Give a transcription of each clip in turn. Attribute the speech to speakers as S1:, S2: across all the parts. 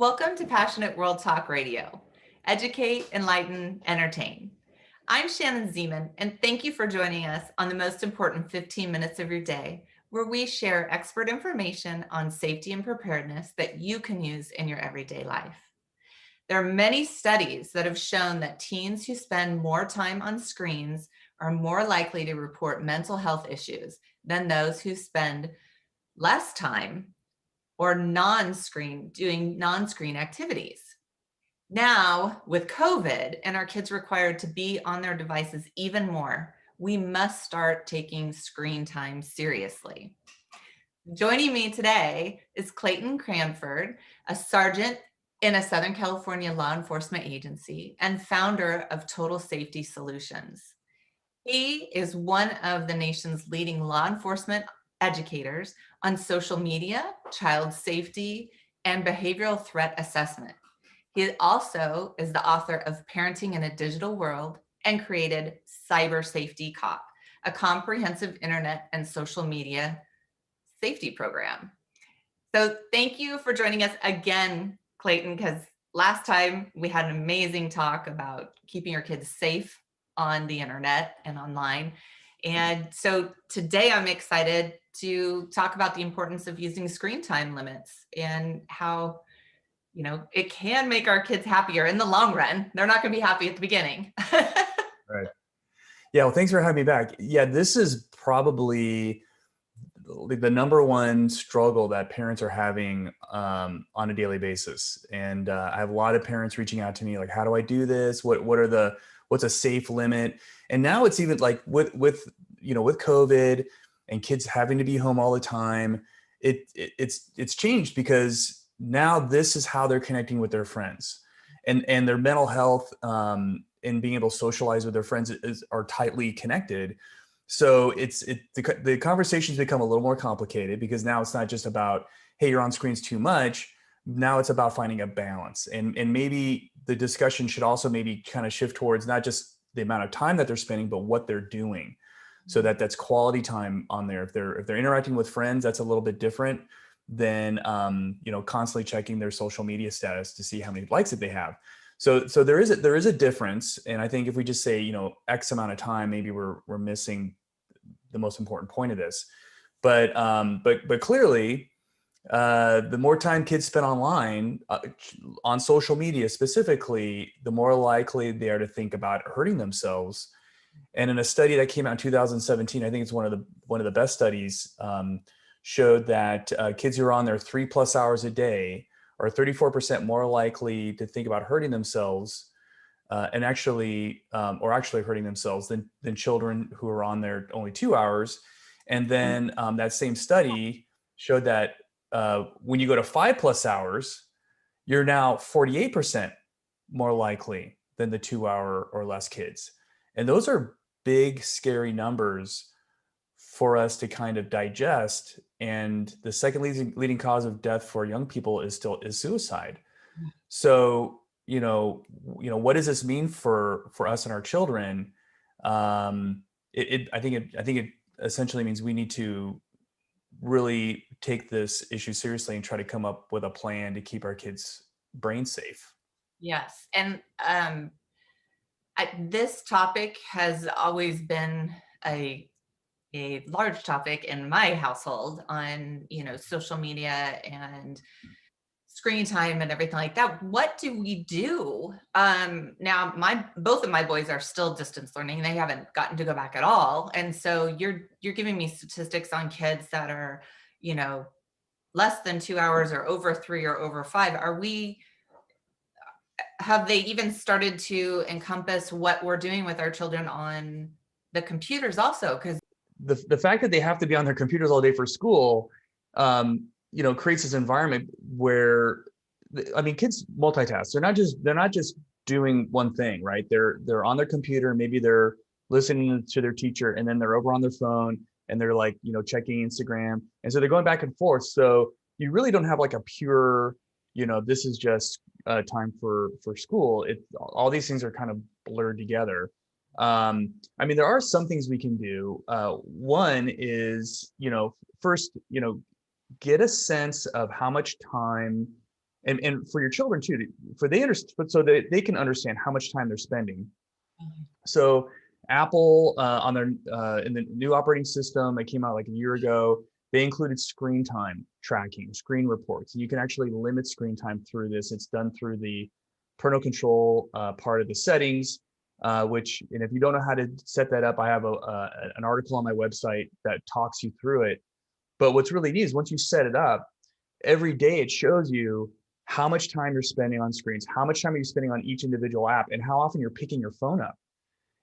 S1: Welcome to Passionate World Talk Radio. Educate, enlighten, entertain. I'm Shannon Zeman, and thank you for joining us on the most important 15 minutes of your day, where we share expert information on safety and preparedness that you can use in your everyday life. There are many studies that have shown that teens who spend more time on screens are more likely to report mental health issues than those who spend less time or doing non-screen activities. Now, with COVID and our kids required to be on their devices even more, we must start taking screen time seriously. Joining me today is Clayton Cranford, a sergeant in a Southern California law enforcement agency and founder of Total Safety Solutions. He is one of the nation's leading law enforcement educators on social media, child safety, and behavioral threat assessment. He also is the author of Parenting in a Digital World and created Cyber Safety Cop, a comprehensive internet and social media safety program. So thank you for joining us again, Clayton, because last time we had an amazing talk about keeping your kids safe on the internet and online. And so today I'm excited to talk about the importance of using screen time limits and how, it can make our kids happier in the long run. They're not going to be happy at the beginning.
S2: Right. Yeah. Well, thanks for having me back. Yeah, this is probably the number one struggle that parents are having on a daily basis. And I have a lot of parents reaching out to me, like, how do I do this? What's a safe limit? And now it's even like with COVID and kids having to be home all the time, it's changed because now this is how they're connecting with their friends, and their mental health and being able to socialize with their friends are tightly connected. So the conversations become a little more complicated because now it's not just about, hey, you're on screens too much. Now it's about finding a balance. And maybe the discussion should also maybe kind of shift towards not just the amount of time that they're spending, but what they're doing. So that's quality time on there. If they're interacting with friends, that's a little bit different than constantly checking their social media status to see how many likes that they have. So there is a difference. And I think if we just say, X amount of time, maybe we're missing the most important point of this. But clearly, the more time kids spend online, on social media specifically, the more likely they are to think about hurting themselves. And in a study that came out in 2017, I think it's one of the best studies, showed that kids who are on there 3+ hours a day are 34% more likely to think about hurting themselves and actually hurting themselves than children who are on there only 2 hours. And then that same study showed that when you go to 5+ hours, you're now 48% more likely than the 2 hour or less kids. And those are big, scary numbers for us to kind of digest. And the second leading cause of death for young people is suicide. So, what does this mean for us and our children? I think it essentially means we need to really take this issue seriously and try to come up with a plan to keep our kids' brains safe.
S1: Yes. And this topic has always been a large topic in my household on, social media and screen time and everything like that. What do we do? Now both of my boys are still distance learning. They haven't gotten to go back at all. And so you're giving me statistics on kids that are, less than 2 hours or over 3 or over 5. Have they even started to encompass what we're doing with our children on the computers also? Because
S2: the fact that they have to be on their computers all day for school, creates this environment where, kids multitask. They're not just doing one thing, right? They're on their computer, maybe they're listening to their teacher, and then they're over on their phone and they're like, checking Instagram. And so they're going back and forth. So you really don't have like a pure, this is just time for school. All these things are kind of blurred together. There are some things we can do. One is, first, get a sense of how much time and for your children too, for they understand, so they can understand how much time they're spending.
S1: Mhm.
S2: So Apple on their in the new operating system that came out like a year ago, they included screen time tracking, screen reports, and you can actually limit screen time through this. It's done through the parental control part of the settings, which, and if you don't know how to set that up, I have an article on my website that talks you through it. But what's really neat is once you set it up, every day it shows you how much time you're spending on screens, how much time are you spending on each individual app, and how often you're picking your phone up.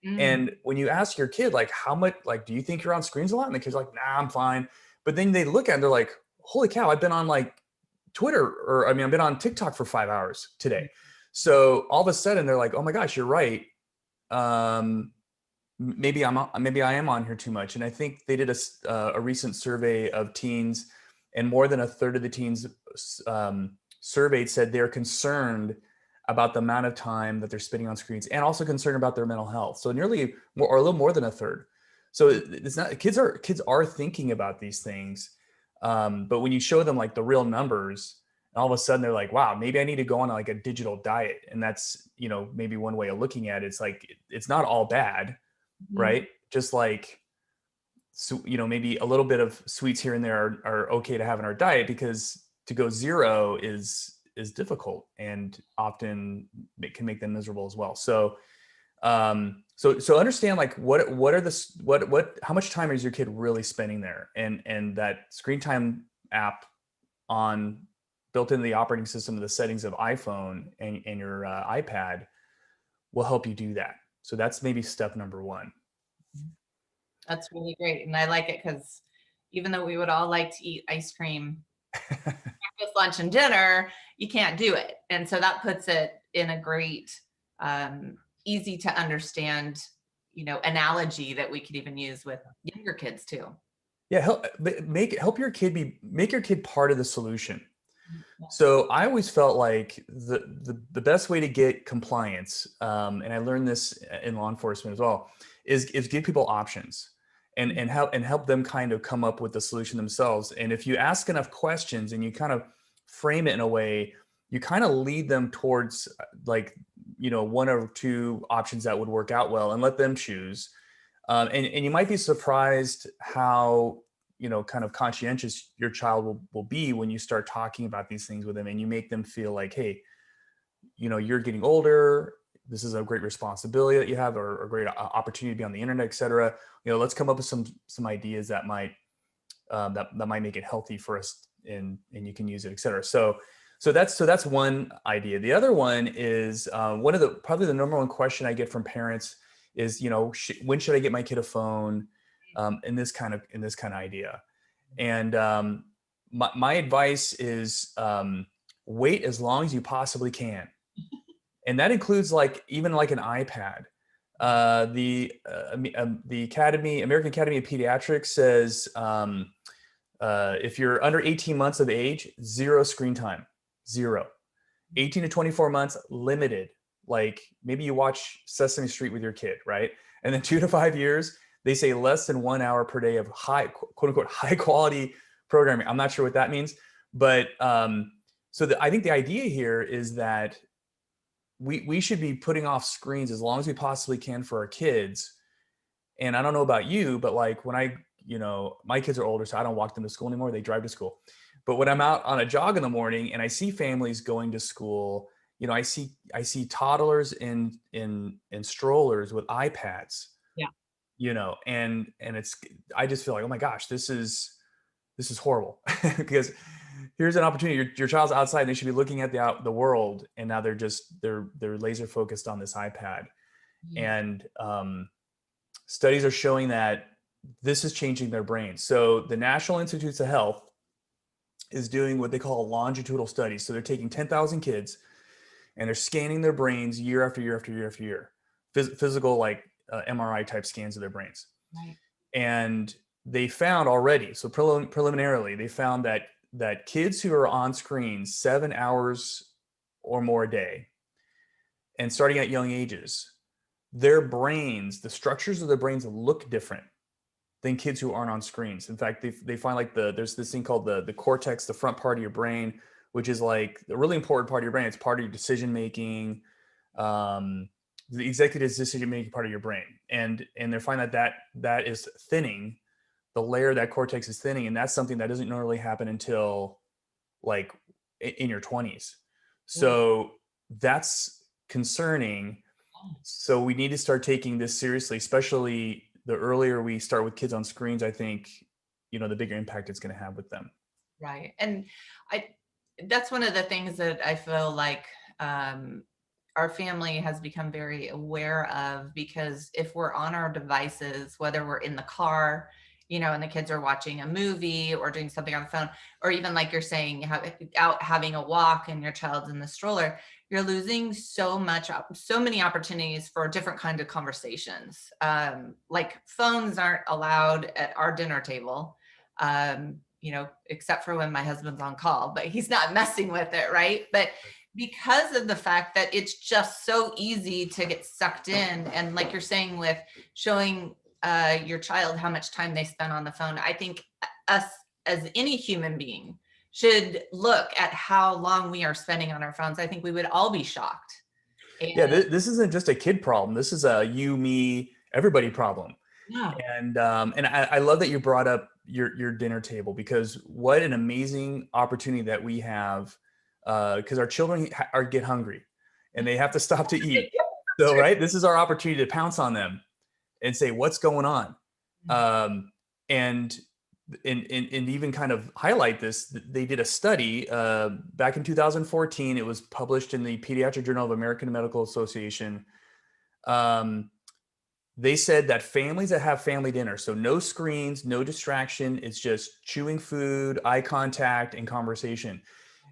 S1: Mm.
S2: And when you ask your kid, like, how much, like, do you think you're on screens a lot? And the kid's like, nah, I'm fine. But then they look at it and they're like, holy cow, I've been on like Twitter, or I mean, I've been on TikTok for 5 hours today. So all of a sudden they're like, oh my gosh, you're right. Um, maybe I am on here too much. And I think they did a recent survey of teens, and more than a third of the teens surveyed said they're concerned about the amount of time that they're spending on screens, and also concerned about their mental health. So nearly more, or a little more than a third. So it's not, kids are thinking about these things, but when you show them like the real numbers, all of a sudden they're like, wow, maybe I need to go on like a digital diet. And that's, maybe one way of looking at it. It's like, it's not all bad,
S1: Mhm.
S2: right? Just like, so, maybe a little bit of sweets here and there are okay to have in our diet, because to go zero is difficult, and often it can make them miserable as well. So so understand, like, what are the what how much time is your kid really spending there, and that screen time app on built into the operating system of the settings of iPhone and your iPad will help you do that. So that's maybe step number one.
S1: That's really great. And I like it because even though we would all like to eat ice cream breakfast, lunch, and dinner, you can't do it. And so that puts it in a great, easy to understand, analogy that we could even use with younger kids too.
S2: Yeah, help your kid make your kid part of the solution.
S1: Yeah.
S2: So I always felt like the best way to get compliance, and I learned this in law enforcement as well, is give people options, and help them kind of come up with the solution themselves. And if you ask enough questions and you kind of frame it in a way, you kind of lead them towards like, one or two options that would work out well, and let them choose. And you might be surprised how, kind of conscientious your child will be when you start talking about these things with them, and you make them feel like, hey, you're getting older. This is a great responsibility that you have, or a great opportunity to be on the internet, et cetera. Let's come up with some ideas that might that might make it healthy for us, and you can use it, et cetera. So that's one idea. The other one is one of the probably the number one question I get from parents is, when should I get my kid a phone, in this kind of idea. And my advice is, wait as long as you possibly can, and that includes like even like an iPad. The American Academy of Pediatrics says, if you're under 18 months of age, zero screen time, zero. 18 to 24 months, limited. Like maybe you watch Sesame Street with your kid, right? And then 2 to 5 years, they say less than 1 hour per day of high, quote unquote, high quality programming. I'm not sure what that means, but I think the idea here is that we should be putting off screens as long as we possibly can for our kids. And I don't know about you, but like when my kids are older, so I don't walk them to school anymore. They drive to school. But when I'm out on a jog in the morning and I see families going to school, I see toddlers in strollers with iPads,
S1: Yeah.
S2: and I just feel like, oh my gosh, this is horrible. Because here's an opportunity. Your child's outside, and they should be looking at the world, and now they're laser focused on this iPad.
S1: Mhm.
S2: And studies are showing that this is changing their brains. So the National Institutes of Health is doing what they call a longitudinal study. So they're taking 10,000 kids and they're scanning their brains year after year after year after year, physical, like MRI type scans of their brains.
S1: Right.
S2: And they found already, so preliminarily, they found that kids who are on screens 7 hours or more a day, and starting at young ages, their brains, the structures of their brains look different than kids who aren't on screens. In fact, they find like there's this thing called the cortex, the front part of your brain, which is like a really important part of your brain. It's part of your decision making, um, the executive decision making part of your brain, and they're finding that is thinning. The layer of that cortex is thinning, and that's something that doesn't normally happen until like in your 20s.
S1: Mm.
S2: So that's concerning. So we need to start taking this seriously, especially the earlier we start with kids on screens. I think, the bigger impact it's going to have with them.
S1: Right. And I that's one of the things that I feel like um, our family has become very aware of, because if we're on our devices, whether we're in the car, and the kids are watching a movie or doing something on the phone, or even like you're saying, out having a walk and your child's in the stroller, you're losing so many opportunities for different kind of conversations. Like phones aren't allowed at our dinner table. Except for when my husband's on call, but he's not messing with it, right? But because of the fact that it's just so easy to get sucked in, and like you're saying, with showing your child how much time they spend on the phone, I think us as any human being should look at how long we are spending on our phones. I think we would all be shocked.
S2: Yeah,
S1: And
S2: this isn't just a kid problem. This is a you, me, everybody problem.
S1: yeah,
S2: And I love that you brought up your dinner table, because what an amazing opportunity that we have, because our children are get hungry and they have to stop to eat. So right, this is our opportunity to pounce on them and say what's going on, um, and and even kind of highlight this. They did a study back in 2014. It was published in the Pediatric Journal of American Medical Association. Um, they said that families that have family dinner, so no screens, no distraction, it's just chewing food, eye contact, and conversation.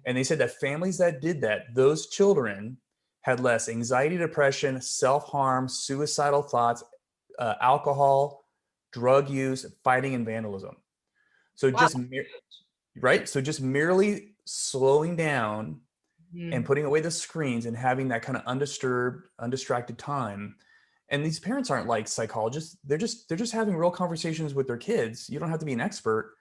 S2: And they said that families that did that, those children had less anxiety, depression, self-harm, suicidal thoughts, alcohol, drug use, fighting, and vandalism. So
S1: wow.
S2: right, so just merely slowing down and
S1: Mhm.
S2: putting away the screens and having that kind of undisturbed, undistracted time. And these parents aren't like psychologists. They're just having real conversations with their kids. You don't have to be an expert.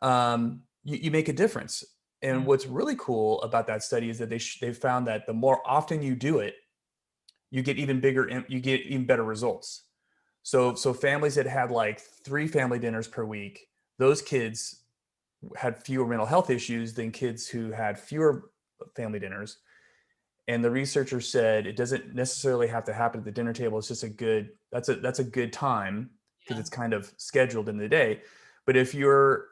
S2: You make a difference. And
S1: Yeah.
S2: what's really cool about that study is that they found that the more often you do it, you get even better results. So families that had like 3 family dinners per week, those kids had fewer mental health issues than kids who had fewer family dinners. And the researchers said it doesn't necessarily have to happen at the dinner table. It's just that's a good time because
S1: Yeah.
S2: it's kind of scheduled in the day. But if you're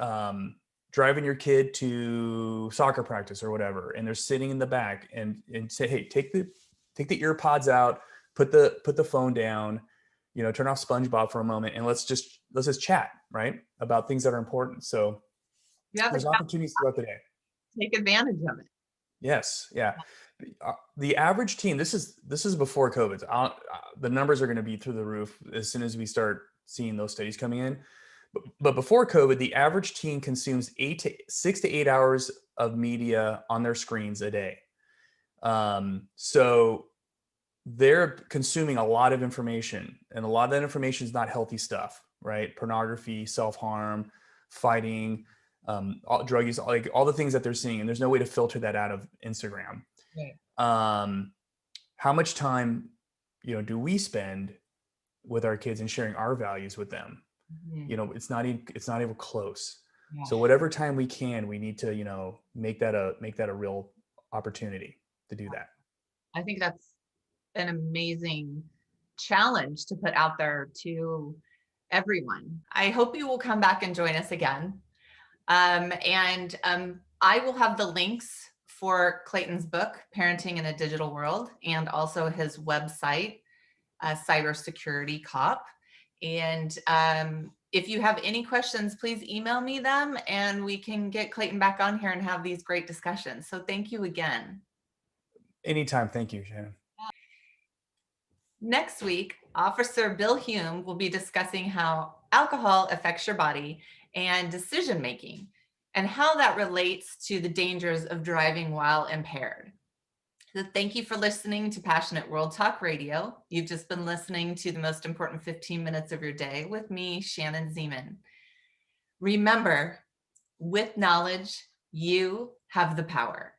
S2: driving your kid to soccer practice or whatever, and they're sitting in the back, and say, hey, take the ear pods out, put the phone down, turn off SpongeBob for a moment, and let's just chat, right, about things that are important. So
S1: You have to
S2: there's opportunities throughout the day.
S1: take advantage of it.
S2: Yes, yeah. The average team. This is before COVID. The numbers are going to be through the roof as soon as we start seeing those studies coming in. But before COVID, the average teen consumes 6 to 8 hours of media on their screens a day. So they're consuming a lot of information, and a lot of that information is not healthy stuff, right? Pornography, self-harm, fighting, drug use, like all the things that they're seeing, and there's no way to filter that out of Instagram.
S1: Right.
S2: um, how much time do we spend with our kids and sharing our values with them?
S1: Mhm.
S2: It's not even close.
S1: Yeah.
S2: So whatever time we can, we need to make that a real opportunity to do that.
S1: I think that's an amazing challenge to put out there to everyone. I hope you will come back and join us again. And I will have the links for Clayton's book, Parenting in a Digital World, and also his website, Cybersecurity Cop. And if you have any questions, please email me them and we can get Clayton back on here and have these great discussions. So thank you again.
S2: Anytime. Thank you, Shannon.
S1: Next week, Officer Bill Hume will be discussing how alcohol affects your body and decision making, and how that relates to the dangers of driving while impaired. So thank you for listening to Passionate World Talk Radio. You've just been listening to the most important 15 minutes of your day with me, Shannon Zeman. Remember, with knowledge, you have the power.